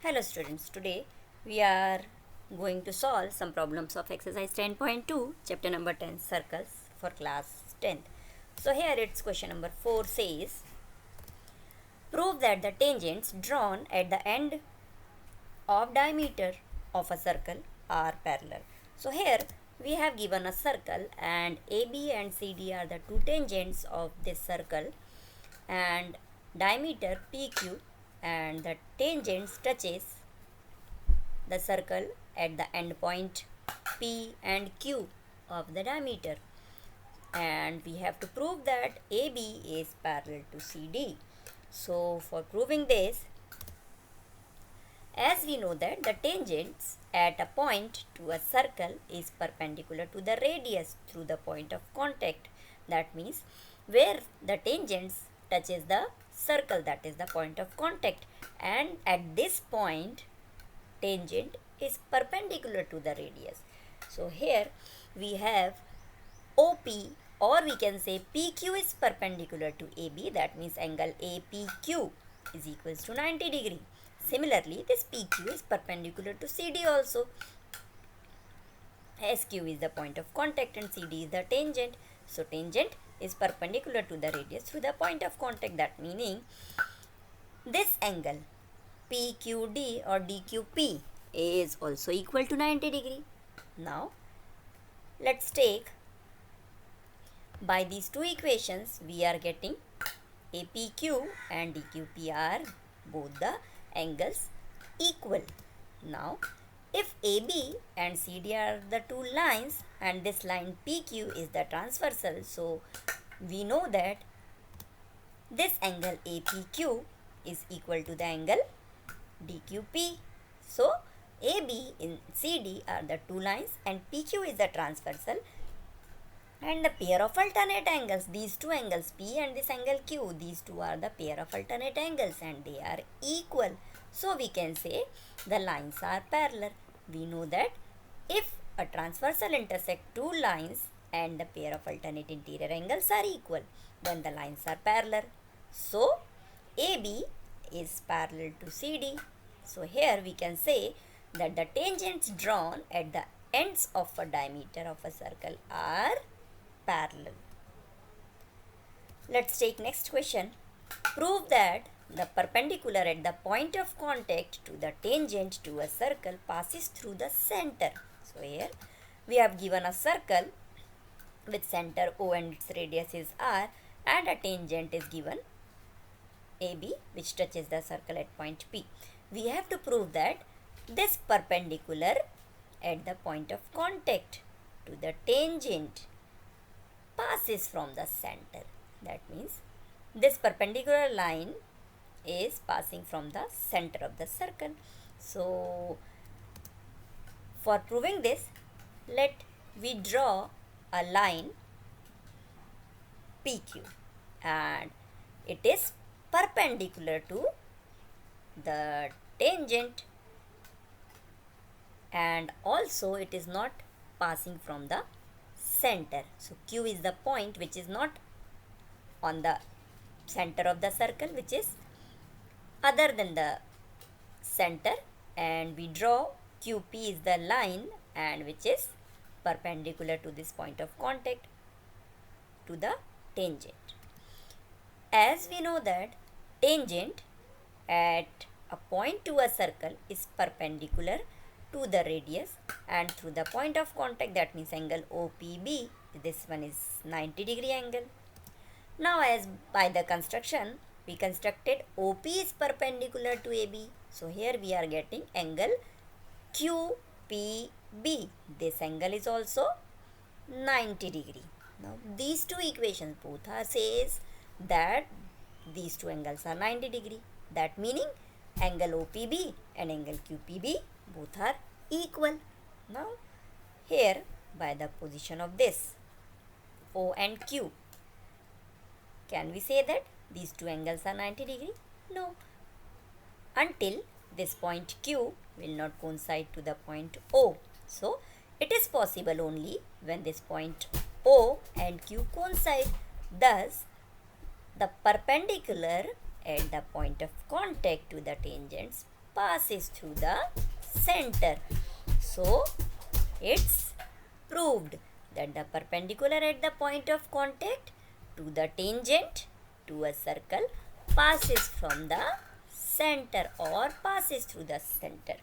Hello students, today we are going to solve some problems of exercise 10.2 chapter number 10 circles for class 10th. So here it's question number 4 says prove that the tangents drawn at the end of diameter of a circle are parallel. So here we have given a circle and AB and CD are the two tangents of this circle and diameter PQ and the tangents touches the circle at the end point P and Q of the diameter, and we have to prove that AB is parallel to CD. So for proving this, as we know that the tangents at a point to a circle is perpendicular to the radius through the point of contact. That means where the tangents touches the circle, that is the point of contact, and at this point tangent is perpendicular to the radius. So here we have OP, or we can say PQ is perpendicular to AB, that means angle APQ is equals to 90 degree. Similarly, this PQ is perpendicular to CD also. SQ is the point of contact and CD is the tangent. So tangent is perpendicular to the radius through the point of contact, that meaning this angle PQD or DQP is also equal to 90 degree. Now let's take, by these two equations we are getting APQ and DQP are both the angles equal. Now if AB and CD are the two lines and this line PQ is the transversal, so we know that this angle APQ is equal to the angle DQP. So AB and CD are the two lines and PQ is the transversal, and the pair of alternate angles, these two angles P and this angle Q, these two are the pair of alternate angles and they are equal. So we can say the lines are parallel. We know that if a transversal intersect two lines and the pair of alternate interior angles are equal, then the lines are parallel. So AB is parallel to CD. So here we can say that the tangents drawn at the ends of a diameter of a circle are parallel. Let's take next question. Prove that the perpendicular at the point of contact to the tangent to a circle passes through the center. So here we have given a circle with center O and its radius is R, and a tangent is given AB which touches the circle at point P. We have to prove that this perpendicular at the point of contact to the tangent passes from the center. That means this perpendicular line is passing from the center of the circle. So for proving this, let we draw a line PQ and it is perpendicular to the tangent, and also it is not passing from the center. So Q is the point which is not on the center of the circle, which is other than the center, and we draw QP is the line and which is perpendicular to this point of contact to the tangent. As we know that tangent at a point to a circle is perpendicular to the radius and through the point of contact, that means angle OPB, this one is 90 degree angle. Now as by the construction we constructed OP is perpendicular to AB, so here we are getting angle QPB, this angle is also 90 degree. Now these two equations both are says that these two angles are 90 degree, that meaning angle OPB and angle QPB both are equal. Now here by the position of this O and Q, can we say that these two angles are 90 degree? No, until this point Q will not coincide to the point O. So it is possible only when this point O and Q coincide. Thus the perpendicular at the point of contact to the tangents passes through the center. So it's proved that the perpendicular at the point of contact to the tangent to a circle passes from the center or passes through the center.